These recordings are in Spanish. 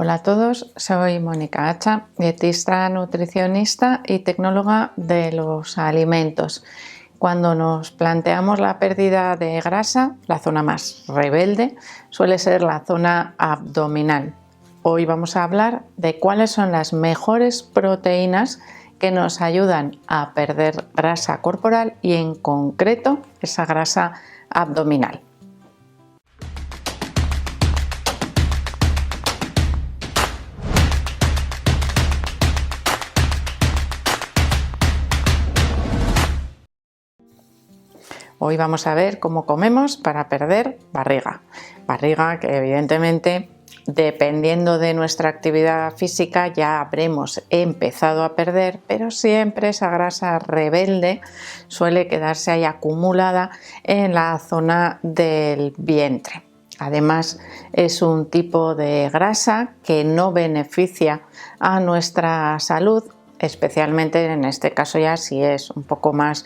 Hola a todos, soy Mónica Hacha, dietista, nutricionista y tecnóloga de los alimentos. Cuando nos planteamos la pérdida de grasa, la zona más rebelde suele ser la zona abdominal. Hoy vamos a hablar de cuáles son las mejores proteínas que nos ayudan a perder grasa corporal y en concreto esa grasa abdominal. Hoy vamos a ver cómo comemos para perder barriga. Barriga que evidentemente, dependiendo de nuestra actividad física, ya habremos empezado a perder, pero siempre esa grasa rebelde suele quedarse ahí acumulada en la zona del vientre. Además, es un tipo de grasa que no beneficia a nuestra salud, especialmente en este caso ya si es un poco más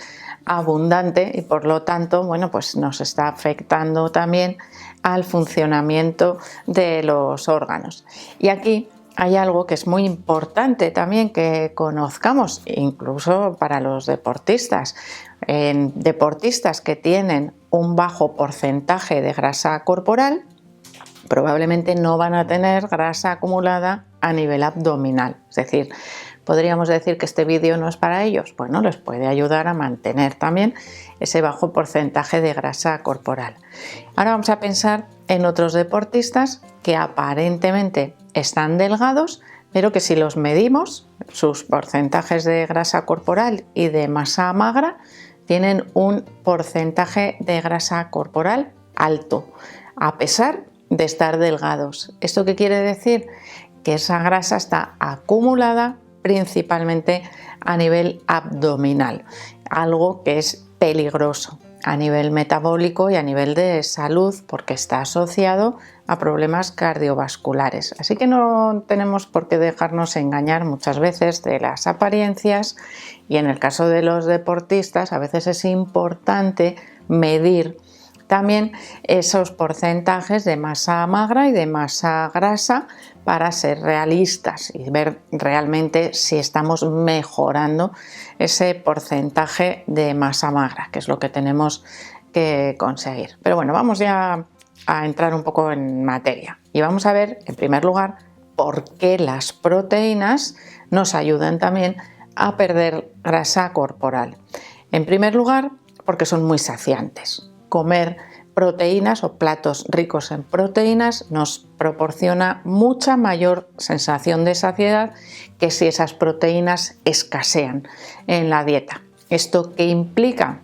abundante y por lo tanto, bueno, pues nos está afectando también al funcionamiento de los órganos. Y aquí hay algo que es muy importante también que conozcamos, incluso para los deportistas. En deportistas que tienen un bajo porcentaje de grasa corporal, probablemente no van a tener grasa acumulada a nivel abdominal. Es decir, ¿podríamos decir que este vídeo no es para ellos? Bueno, les puede ayudar a mantener también ese bajo porcentaje de grasa corporal. Ahora vamos a pensar en otros deportistas que aparentemente están delgados, pero que si los medimos, sus porcentajes de grasa corporal y de masa magra, tienen un porcentaje de grasa corporal alto, a pesar de estar delgados. ¿Esto qué quiere decir? Que esa grasa está acumulada principalmente a nivel abdominal, algo que es peligroso a nivel metabólico y a nivel de salud porque está asociado a problemas cardiovasculares. Así que no tenemos por qué dejarnos engañar muchas veces de las apariencias y en el caso de los deportistas a veces es importante medir también esos porcentajes de masa magra y de masa grasa para ser realistas y ver realmente si estamos mejorando ese porcentaje de masa magra, que es lo que tenemos que conseguir. Pero bueno, vamos ya a entrar un poco en materia y vamos a ver en primer lugar por qué las proteínas nos ayudan también a perder grasa corporal. En primer lugar, porque son muy saciantes. Comer proteínas o platos ricos en proteínas nos proporciona mucha mayor sensación de saciedad que si esas proteínas escasean en la dieta. ¿Esto qué implica?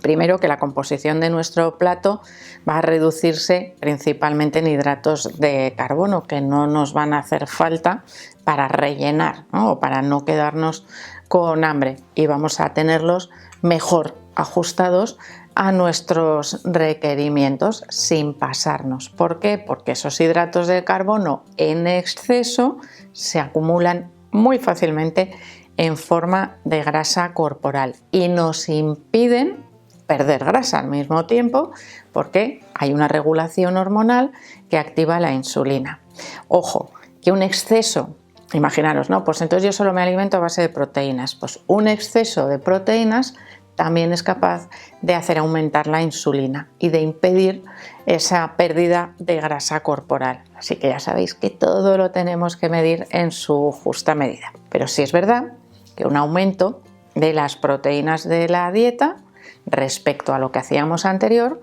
Primero, que la composición de nuestro plato va a reducirse principalmente en hidratos de carbono que no nos van a hacer falta para rellenar, ¿no? O para no quedarnos con hambre y vamos a tenerlos mejor ajustados a nuestros requerimientos sin pasarnos. ¿Por qué? Porque esos hidratos de carbono en exceso se acumulan muy fácilmente en forma de grasa corporal y nos impiden perder grasa al mismo tiempo porque hay una regulación hormonal que activa la insulina. Ojo, que un exceso, imaginaros, ¿no? Pues entonces yo solo me alimento a base de proteínas. Pues un exceso de proteínas también es capaz de hacer aumentar la insulina y de impedir esa pérdida de grasa corporal. Así que ya sabéis que todo lo tenemos que medir en su justa medida. Pero sí es verdad que un aumento de las proteínas de la dieta respecto a lo que hacíamos anterior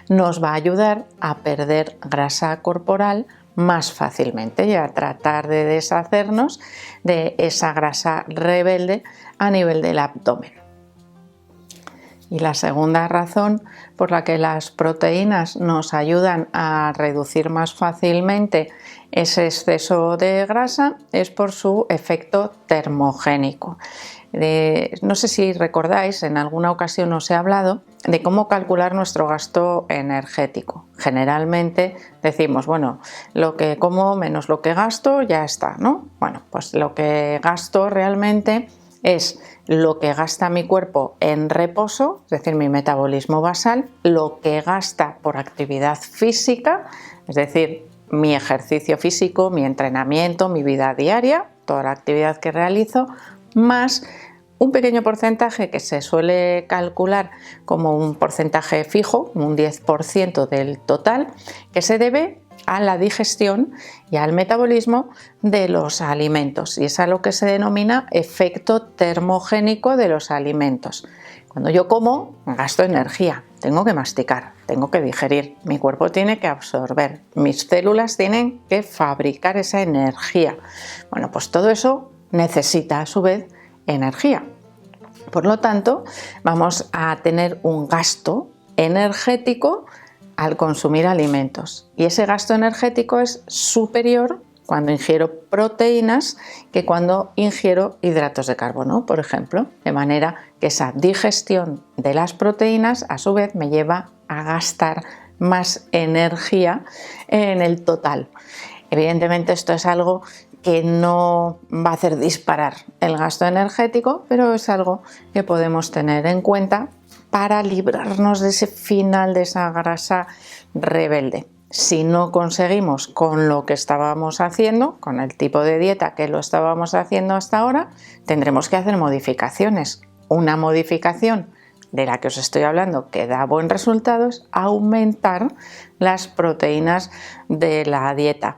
nos va a ayudar a perder grasa corporal más fácilmente y a tratar de deshacernos de esa grasa rebelde a nivel del abdomen. Y la segunda razón por la que las proteínas nos ayudan a reducir más fácilmente ese exceso de grasa es por su efecto termogénico. No sé si recordáis, en alguna ocasión os he hablado de cómo calcular nuestro gasto energético. Generalmente decimos, bueno, lo que como menos lo que gasto ya está, ¿no? Bueno, pues lo que gasto realmente es lo que gasta mi cuerpo en reposo, es decir, mi metabolismo basal, lo que gasta por actividad física, es decir, mi ejercicio físico, mi entrenamiento, mi vida diaria, toda la actividad que realizo, más un pequeño porcentaje que se suele calcular como un porcentaje fijo, un 10% del total, que se debe a la digestión y al metabolismo de los alimentos, y es a lo que se denomina efecto termogénico de los alimentos. Cuando yo como, gasto energía, tengo que masticar, tengo que digerir, mi cuerpo tiene que absorber, mis células tienen que fabricar esa energía. Bueno, pues todo eso necesita a su vez energía. Por lo tanto, vamos a tener un gasto energético al consumir alimentos, y ese gasto energético es superior cuando ingiero proteínas que cuando ingiero hidratos de carbono, por ejemplo, de manera que esa digestión de las proteínas a su vez me lleva a gastar más energía en el total. Evidentemente esto es algo que no va a hacer disparar el gasto energético, pero es algo que podemos tener en cuenta para librarnos de ese final, de esa grasa rebelde. Si no conseguimos con lo que estábamos haciendo, con el tipo de dieta que lo estábamos haciendo hasta ahora, tendremos que hacer modificaciones. Una modificación de la que os estoy hablando que da buen resultado es aumentar las proteínas de la dieta,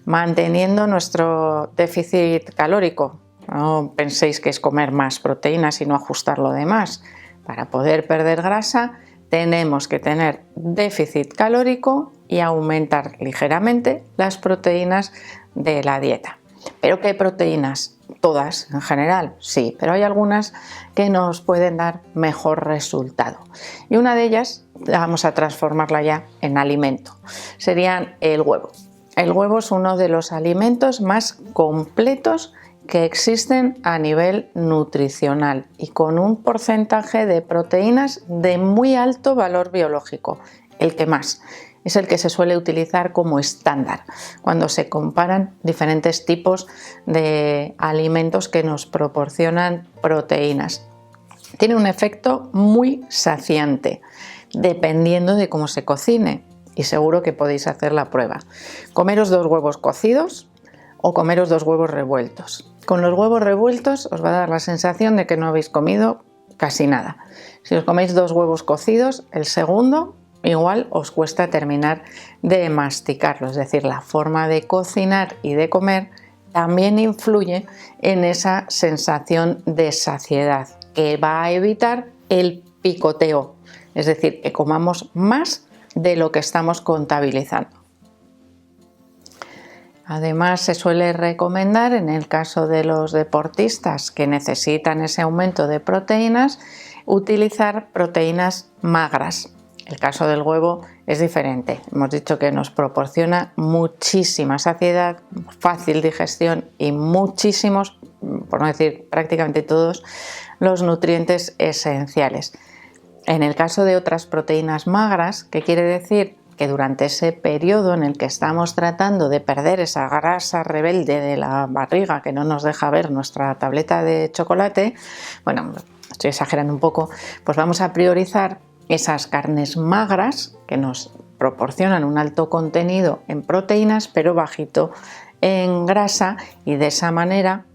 manteniendo nuestro déficit calórico. No penséis que es comer más proteínas y no ajustar lo demás. Para poder perder grasa tenemos que tener déficit calórico y aumentar ligeramente las proteínas de la dieta. ¿Pero qué proteínas? Todas en general, sí, pero hay algunas que nos pueden dar mejor resultado. Y una de ellas, vamos a transformarla ya en alimento, serían el huevo. El huevo es uno de los alimentos más completos que existen a nivel nutricional y con un porcentaje de proteínas de muy alto valor biológico, el que más. Es el que se suele utilizar como estándar cuando se comparan diferentes tipos de alimentos que nos proporcionan proteínas. Tiene un efecto muy saciante, dependiendo de cómo se cocine, y seguro que podéis hacer la prueba. Comeros 2 huevos cocidos o comeros 2 huevos revueltos. Con los huevos revueltos os va a dar la sensación de que no habéis comido casi nada. Si os coméis 2 huevos cocidos, el segundo igual os cuesta terminar de masticarlo, es decir, la forma de cocinar y de comer también influye en esa sensación de saciedad, que va a evitar el picoteo, es decir, que comamos más de lo que estamos contabilizando. Además, se suele recomendar, en el caso de los deportistas que necesitan ese aumento de proteínas, utilizar proteínas magras. El caso del huevo es diferente. Hemos dicho que nos proporciona muchísima saciedad, fácil digestión y muchísimos, por no decir prácticamente todos, los nutrientes esenciales. En el caso de otras proteínas magras, ¿qué quiere decir? Que durante ese periodo en el que estamos tratando de perder esa grasa rebelde de la barriga que no nos deja ver nuestra tableta de chocolate, bueno, estoy exagerando un poco, pues vamos a priorizar esas carnes magras que nos proporcionan un alto contenido en proteínas pero bajito en grasa, y de esa manera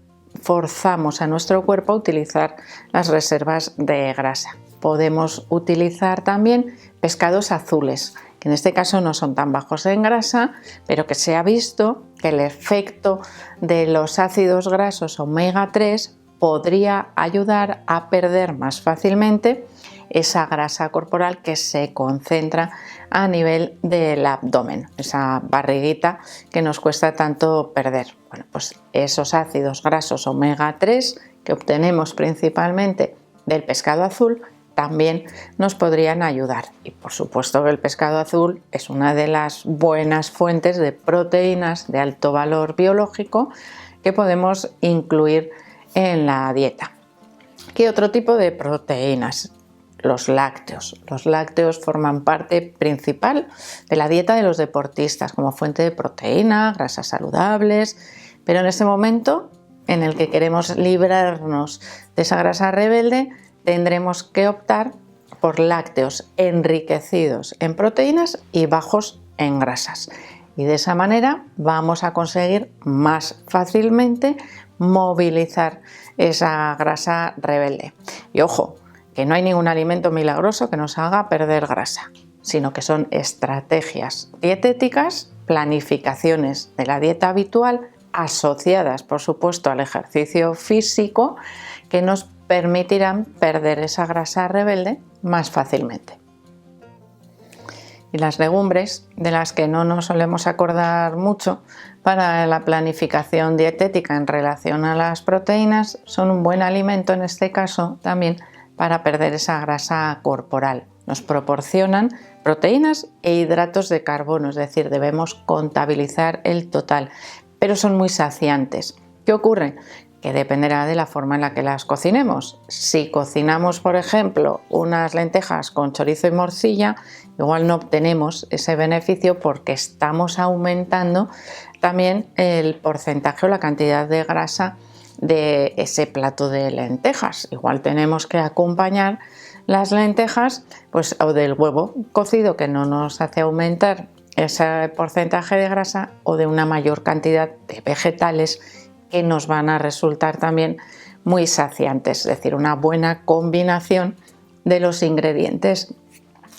forzamos a nuestro cuerpo a utilizar las reservas de grasa. Podemos utilizar también pescados azules, que en este caso no son tan bajos en grasa, pero que se ha visto que el efecto de los ácidos grasos omega 3 podría ayudar a perder más fácilmente esa grasa corporal que se concentra a nivel del abdomen, esa barriguita que nos cuesta tanto perder. Bueno, pues esos ácidos grasos omega 3 que obtenemos principalmente del pescado azul también nos podrían ayudar. Y por supuesto que el pescado azul es una de las buenas fuentes de proteínas de alto valor biológico que podemos incluir en la dieta. ¿Qué otro tipo de proteínas? Los lácteos. Los lácteos forman parte principal de la dieta de los deportistas como fuente de proteína, grasas saludables, pero en este momento en el que queremos librarnos de esa grasa rebelde, tendremos que optar por lácteos enriquecidos en proteínas y bajos en grasas. y de esa manera vamos a conseguir más fácilmente movilizar esa grasa rebelde. Y ojo, que no hay ningún alimento milagroso que nos haga perder grasa, sino que son estrategias dietéticas, planificaciones de la dieta habitual asociadas, por supuesto, al ejercicio físico que nos permitirán perder esa grasa rebelde más fácilmente. Y las legumbres, de las que no nos solemos acordar mucho para la planificación dietética en relación a las proteínas, son un buen alimento en este caso también para perder esa grasa corporal. Nos proporcionan proteínas e hidratos de carbono, es decir, debemos contabilizar el total, pero son muy saciantes. ¿Qué ocurre? Que dependerá de la forma en la que las cocinemos. Si cocinamos, por ejemplo, unas lentejas con chorizo y morcilla, igual no obtenemos ese beneficio porque estamos aumentando también el porcentaje o la cantidad de grasa de ese plato de lentejas. Igual tenemos que acompañar las lentejas pues, o del huevo cocido, que no nos hace aumentar ese porcentaje de grasa, o de una mayor cantidad de vegetales que nos van a resultar también muy saciantes, es decir, una buena combinación de los ingredientes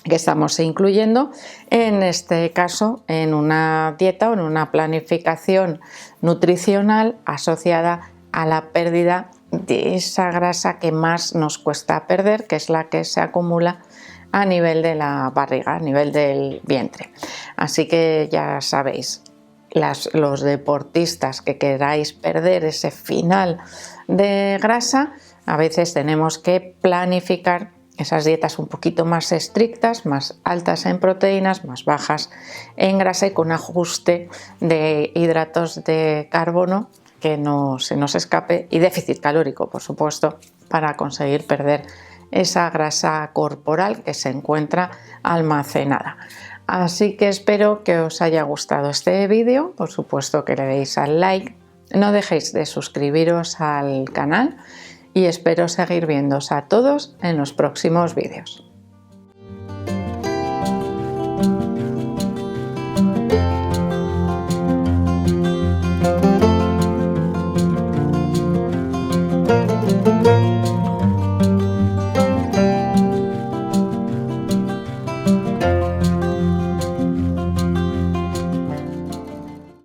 que estamos incluyendo, en este caso en una dieta o en una planificación nutricional asociada a la pérdida de esa grasa que más nos cuesta perder, que es la que se acumula a nivel de la barriga, a nivel del vientre. Así que ya sabéis, los deportistas que queráis perder ese final de grasa, a veces tenemos que planificar esas dietas un poquito más estrictas, más altas en proteínas, más bajas en grasa y con ajuste de hidratos de carbono que no se nos escape, y déficit calórico, por supuesto, para conseguir perder esa grasa corporal que se encuentra almacenada. Así que espero que os haya gustado este vídeo, por supuesto que le deis al like, no dejéis de suscribiros al canal y espero seguir viéndoos a todos en los próximos vídeos.